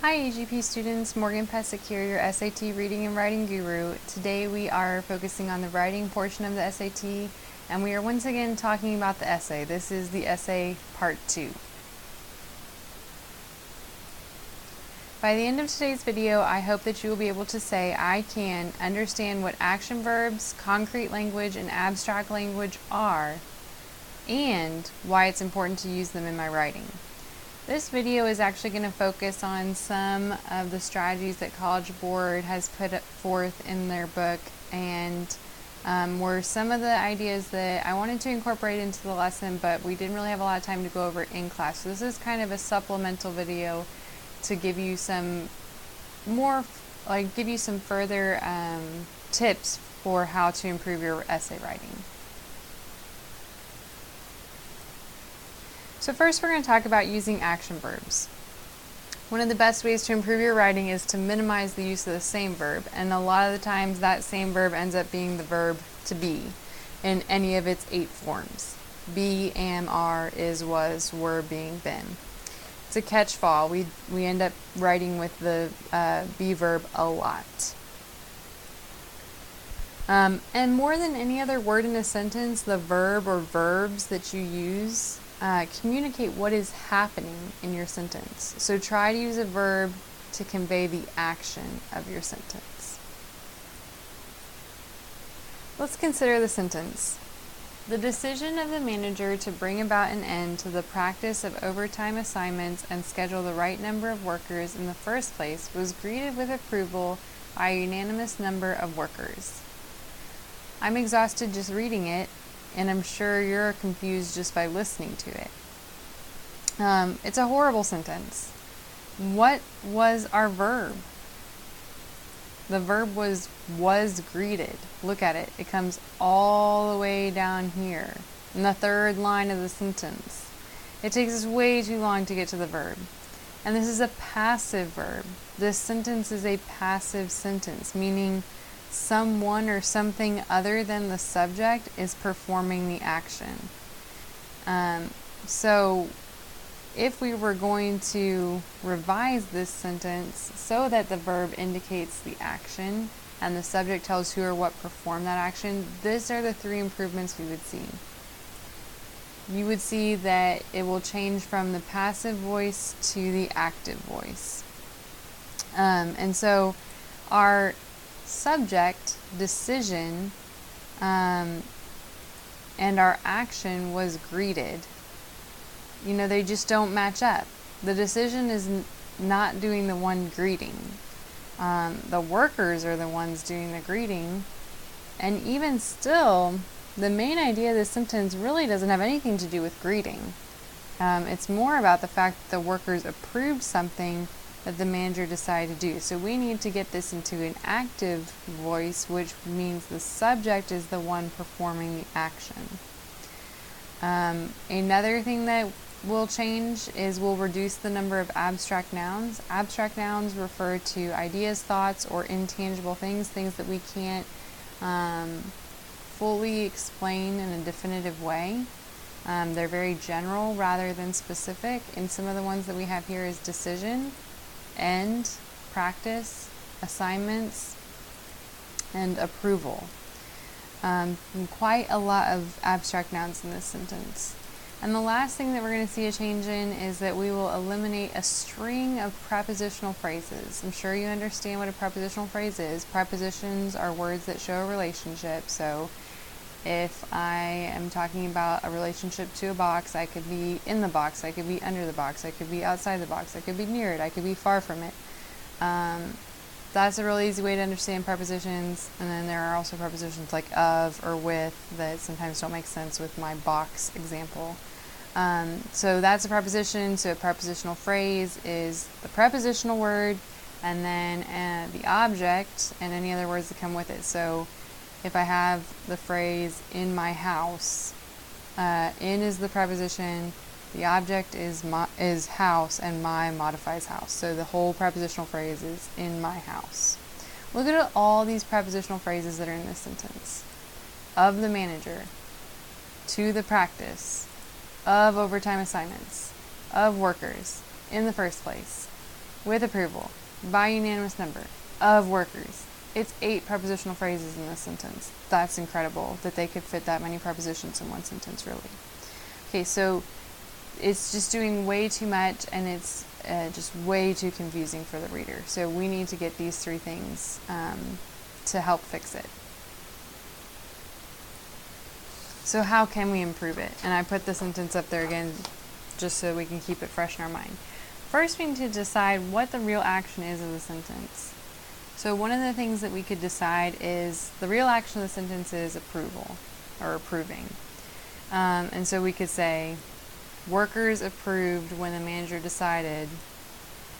Hi AGP students, Morgan Pesic here, your SAT reading and writing guru. Today we are focusing on the writing portion of the SAT, and we are once again talking about the essay. This is the essay part 2. By the end of today's video, I hope that you will be able to say, I can understand what action verbs, concrete language, and abstract language are, and why it's important to use them in my writing. This video is actually going to focus on some of the strategies that College Board has put forth in their book, and were some of the ideas that I wanted to incorporate into the lesson, but we didn't really have a lot of time to go over in class. So this is kind of a supplemental video to give you some more, give you some further tips for how to improve your essay writing. So first we're going to talk about using action verbs. One of the best ways to improve your writing is to minimize the use of the same verb, and a lot of the times that same verb ends up being the verb to be in any of its 8 forms. Be, am, are, is, was, were, being, been. It's a catch-all. We end up writing with the be verb a lot. And more than any other word in a sentence, the verb or verbs that you use communicate what is happening in your sentence. So try to use a verb to convey the action of your sentence. Let's consider the sentence. The decision of the manager to bring about an end to the practice of overtime assignments and schedule the right number of workers in the first place was greeted with approval by a unanimous number of workers. I'm exhausted just reading it, and I'm sure you're confused just by listening to it. It's a horrible sentence. What was our verb? The verb was greeted. Look at it. It comes all the way down here in the third line of the sentence. It takes us way too long to get to the verb. And this is a passive verb. This sentence is a passive sentence, meaning someone or something other than the subject is performing the action. So if we were going to revise this sentence so that the verb indicates the action and the subject tells who or what performed that action, these are the 3 improvements we would see. You would see that it will change from the passive voice to the active voice. And so our subject, decision, and our action was greeted. You know, they just don't match up. The decision is not doing the one greeting. The workers are the ones doing the greeting. And even still, the main idea of this sentence really doesn't have anything to do with greeting. It's more about the fact that the workers approved something that the manager decided to do. So we need to get this into an active voice, which means the subject is the one performing the action. Another thing that will change is we'll reduce the number of abstract nouns. Abstract nouns refer to ideas, thoughts, or intangible things that we can't fully explain in a definitive way. They're very general rather than specific, and some of the ones that we have here is decision, end, practice, assignments, and approval. Quite a lot of abstract nouns in this sentence. And the last thing that we're going to see a change in is that we will eliminate a string of prepositional phrases. I'm sure you understand what a prepositional phrase is. Prepositions are words that show a relationship. So if I am talking about a relationship to a box, I could be in the box, I could be under the box, I could be outside the box, I could be near it, I could be far from it. That's a really easy way to understand prepositions. And then there are also prepositions like of or with that sometimes don't make sense with my box example. So that's a preposition. So a prepositional phrase is the prepositional word and then the object and any other words that come with it. So if I have the phrase in my house, in is the preposition, the object is house, and my modifies house. So the whole prepositional phrase is in my house. Look at all these prepositional phrases that are in this sentence. Of the manager, to the practice, of overtime assignments, of workers, in the first place. with approval by unanimous number of workers. It's 8 prepositional phrases in this sentence. That's incredible that they could fit that many prepositions in one sentence, really. Okay, so it's just doing way too much, and it's just way too confusing for the reader. So we need to get these 3 things to help fix it. So how can we improve it? And I put the sentence up there again just so we can keep it fresh in our mind. First, we need to decide what the real action is of the sentence. So one of the things that we could decide is the real action of the sentence is approval or approving. And so we could say, workers approved when the manager decided,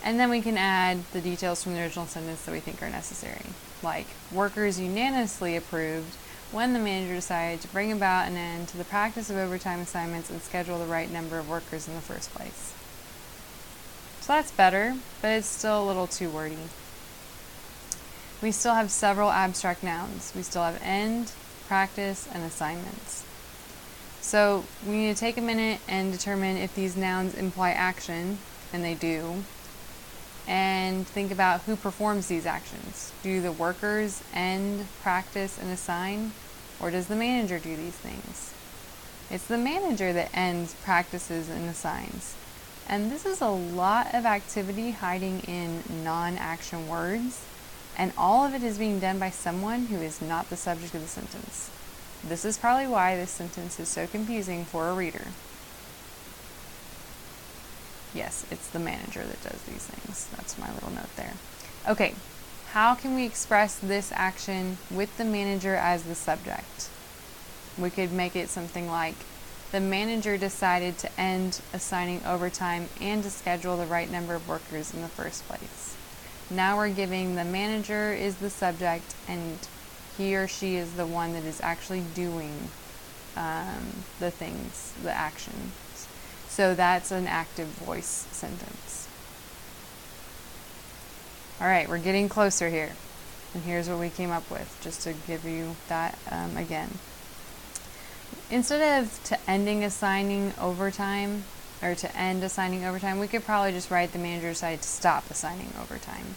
and then we can add the details from the original sentence that we think are necessary. Like, workers unanimously approved when the manager decided to bring about an end to the practice of overtime assignments and schedule the right number of workers in the first place. So that's better, but it's still a little too wordy. We still have several abstract nouns. We still have end, practice, and assignments. So we need to take a minute and determine if these nouns imply action, and they do, and think about who performs these actions. Do the workers end, practice, and assign, or does the manager do these things? It's the manager that ends, practices, and assigns. And this is a lot of activity hiding in non-action words, and all of it is being done by someone who is not the subject of the sentence. This is probably why this sentence is so confusing for a reader. Yes, it's the manager that does these things. That's my little note there. Okay, how can we express this action with the manager as the subject? We could make it something like, the manager decided to end assigning overtime and to schedule the right number of workers in the first place. Now we're giving the manager is the subject, and he or she is the one that is actually doing the things, the actions. So that's an active voice sentence. All right, we're getting closer here. And here's what we came up with, just to give you that again. Instead of to ending assigning overtime, or to end assigning overtime, we could probably just write the manager decided to stop assigning overtime.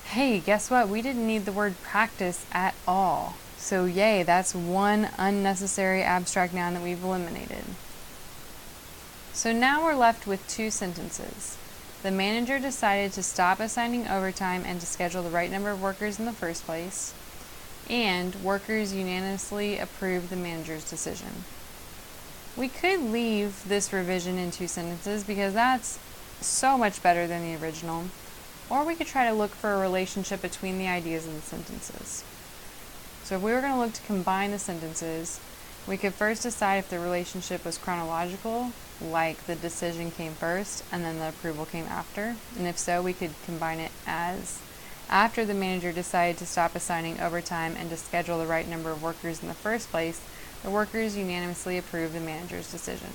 Hey, guess what? We didn't need the word practice at all. So yay, that's one unnecessary abstract noun that we've eliminated. So now we're left with 2 sentences. The manager decided to stop assigning overtime and to schedule the right number of workers in the first place, and workers unanimously approved the manager's decision. We could leave this revision in 2 sentences because that's so much better than the original, or we could try to look for a relationship between the ideas of the sentences. So if we were going to look to combine the sentences, we could first decide if the relationship was chronological, like the decision came first and then the approval came after, and if so, we could combine it as, after the manager decided to stop assigning overtime and to schedule the right number of workers in the first place, the workers unanimously approved the manager's decision.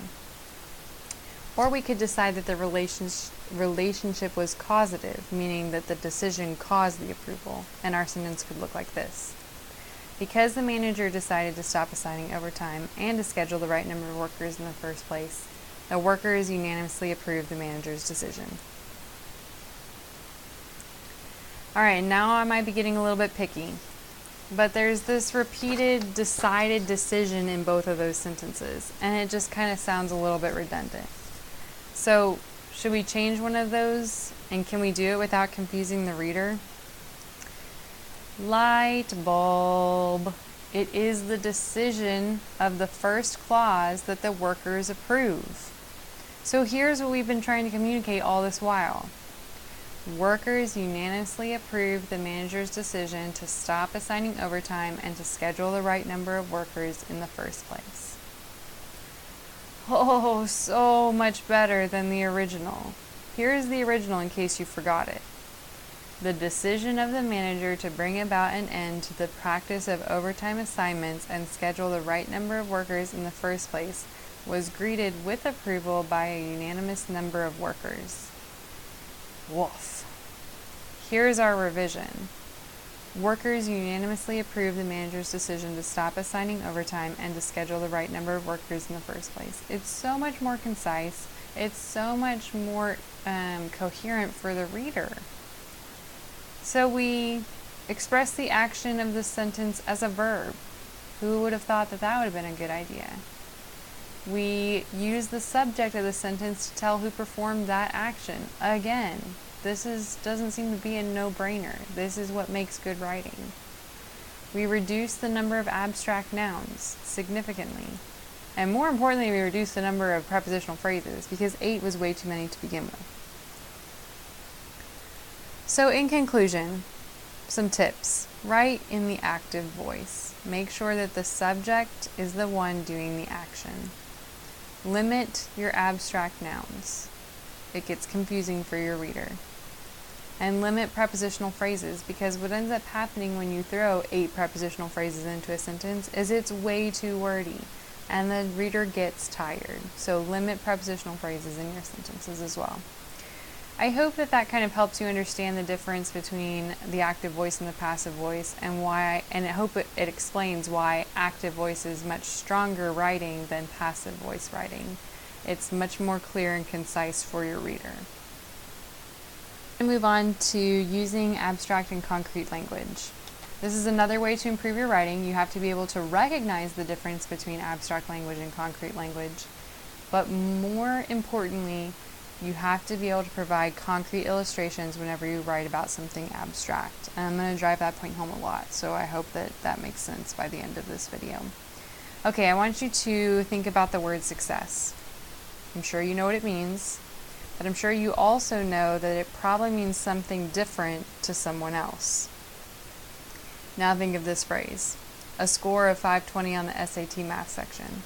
Or we could decide that the relationship was causative, meaning that the decision caused the approval, and our sentence could look like this. Because the manager decided to stop assigning overtime and to schedule the right number of workers in the first place, the workers unanimously approved the manager's decision. Alright, now I might be getting a little bit picky, but there's this repeated decided decision in both of those sentences, and it just kind of sounds a little bit redundant. So, should we change one of those, and can we do it without confusing the reader? Light bulb. It is the decision of the first clause that the workers approve. So here's what we've been trying to communicate all this while. Workers unanimously approved the manager's decision to stop assigning overtime and to schedule the right number of workers in the first place. Oh, so much better than the original. Here's the original in case you forgot it. The decision of the manager to bring about an end to the practice of overtime assignments and schedule the right number of workers in the first place was greeted with approval by a unanimous number of workers. Woof. Here's our revision. Workers unanimously approved the manager's decision to stop assigning overtime and to schedule the right number of workers in the first place. It's so much more concise. It's so much more coherent for the reader. So we express the action of the sentence as a verb. Who would have thought that that would have been a good idea? We use the subject of the sentence to tell who performed that action. Again, doesn't seem to be a no-brainer. This is what makes good writing. We reduce the number of abstract nouns significantly. And more importantly, we reduce the number of prepositional phrases because 8 was way too many to begin with. So in conclusion, some tips. Write in the active voice. Make sure that the subject is the one doing the action. Limit your abstract nouns. It gets confusing for your reader. And limit prepositional phrases, because what ends up happening when you throw 8 prepositional phrases into a sentence is it's way too wordy and the reader gets tired. So limit prepositional phrases in your sentences as well. I hope that that kind of helps you understand the difference between the active voice and the passive voice, and I hope it explains why active voice is much stronger writing than passive voice writing. It's much more clear and concise for your reader. Move on to using abstract and concrete language. This is another way to improve your writing. You have to be able to recognize the difference between abstract language and concrete language, but more importantly, you have to be able to provide concrete illustrations whenever you write about something abstract. And I'm going to drive that point home a lot, so I hope that that makes sense by the end of this video. Okay, I want you to think about the word success. I'm sure you know what it means, but I'm sure you also know that it probably means something different to someone else. Now think of this phrase: a score of 520 on the SAT math section.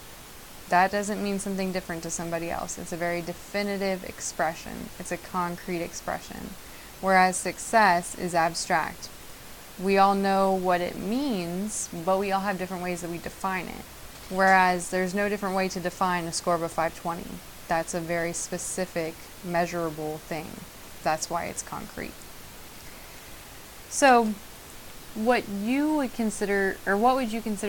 That doesn't mean something different to somebody else. It's a very definitive expression. It's a concrete expression. Whereas success is abstract. We all know what it means, but we all have different ways that we define it. Whereas there's no different way to define a score of a 520. That's a very specific, measurable thing. That's why it's concrete. So, what would you consider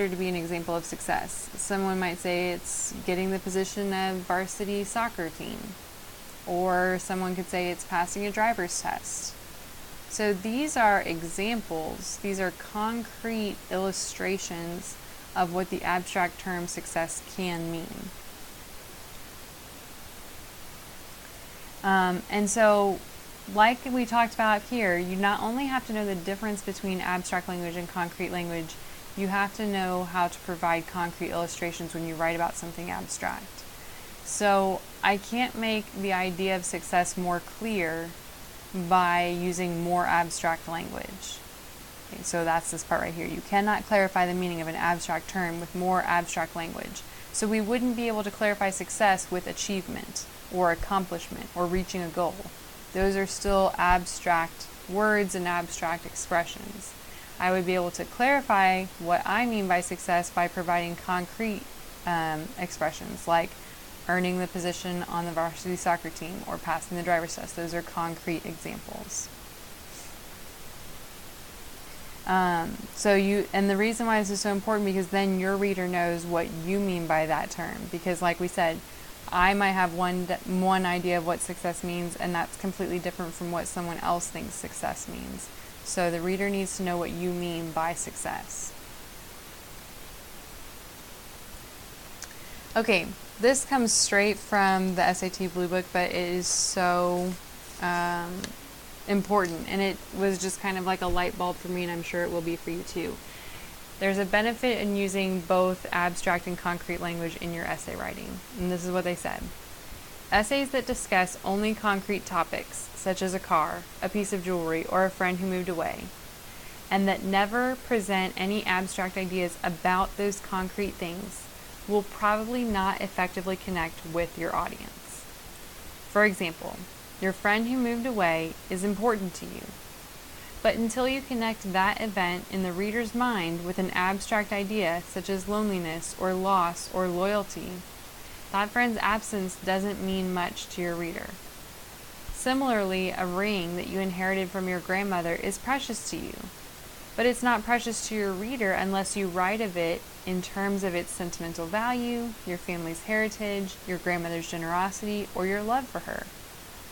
to be an example of success? Someone might say it's getting the position of varsity soccer team, or someone could say it's passing a driver's test. So these are examples, these are concrete illustrations of what the abstract term success can mean. And so, like we talked about here, you not only have to know the difference between abstract language and concrete language, you have to know how to provide concrete illustrations when you write about something abstract. So I can't make the idea of success more clear by using more abstract language. Okay, so that's this part right here. You cannot clarify the meaning of an abstract term with more abstract language. So we wouldn't be able to clarify success with achievement or accomplishment or reaching a goal. Those are still abstract words and abstract expressions. I would be able to clarify what I mean by success by providing concrete expressions like earning the position on the varsity soccer team or passing the driver's test. Those are concrete examples. And the reason why this is so important, because then your reader knows what you mean by that term. Because like we said, I might have one idea of what success means, and that's completely different from what someone else thinks success means. So the reader needs to know what you mean by success. Okay, this comes straight from the SAT Blue Book, but it is so important, and it was just kind of like a light bulb for me, and I'm sure it will be for you too. There's a benefit in using both abstract and concrete language in your essay writing, and this is what they said. Essays that discuss only concrete topics, such as a car, a piece of jewelry, or a friend who moved away, and that never present any abstract ideas about those concrete things, will probably not effectively connect with your audience. For example, your friend who moved away is important to you, but until you connect that event in the reader's mind with an abstract idea such as loneliness or loss or loyalty, that friend's absence doesn't mean much to your reader. Similarly, a ring that you inherited from your grandmother is precious to you, but it's not precious to your reader unless you write of it in terms of its sentimental value, your family's heritage, your grandmother's generosity, or your love for her,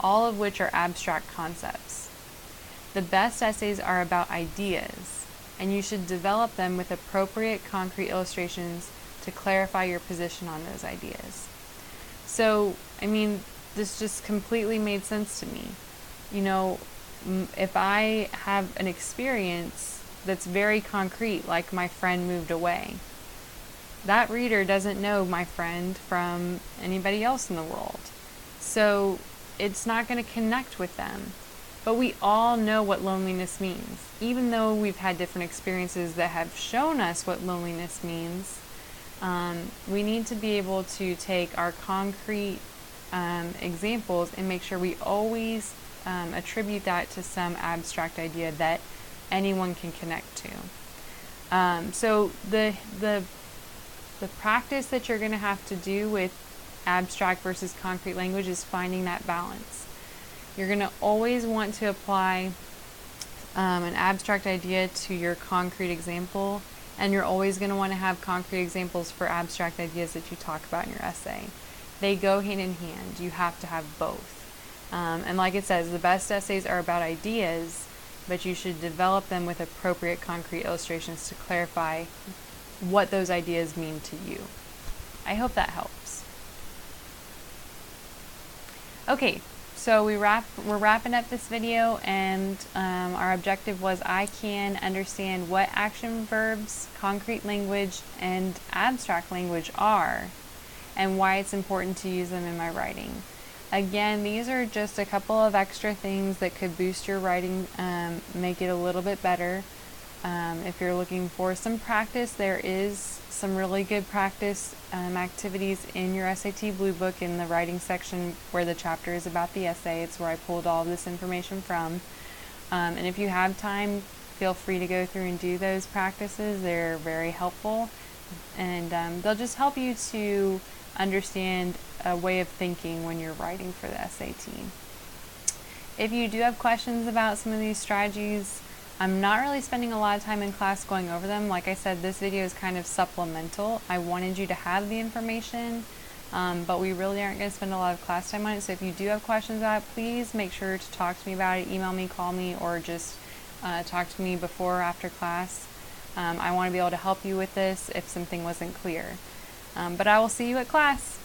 all of which are abstract concepts. The best essays are about ideas, and you should develop them with appropriate concrete illustrations to clarify your position on those ideas. So, this just completely made sense to me. If I have an experience that's very concrete, like my friend moved away, that reader doesn't know my friend from anybody else in the world. So it's not going to connect with them. But we all know what loneliness means. Even though we've had different experiences that have shown us what loneliness means, we need to be able to take our concrete examples and make sure we always attribute that to some abstract idea that anyone can connect to. So the practice that you're going to have to do with abstract versus concrete language is finding that balance. You're going to always want to apply an abstract idea to your concrete example, and you're always going to want to have concrete examples for abstract ideas that you talk about in your essay. They go hand in hand. You have to have both. And like it says, the best essays are about ideas, but you should develop them with appropriate concrete illustrations to clarify what those ideas mean to you. I hope that helps. Okay, so we're wrapping up this video, and our objective was I can understand what action verbs, concrete language, and abstract language are, and why it's important to use them in my writing. Again, these are just a couple of extra things that could boost your writing, make it a little bit better. If you're looking for some practice, there is some really good practice activities in your SAT Blue Book in the writing section where the chapter is about the essay. It's where I pulled all this information from. And if you have time, feel free to go through and do those practices. They're very helpful, and they'll just help you to understand a way of thinking when you're writing for the SAT. If you do have questions about some of these strategies, I'm not really spending a lot of time in class going over them. Like I said, this video is kind of supplemental. I wanted you to have the information, but we really aren't going to spend a lot of class time on it. So if you do have questions about it, please make sure to talk to me about it. Email me, call me, or just talk to me before or after class. I want to be able to help you with this if something wasn't clear. But I will see you at class.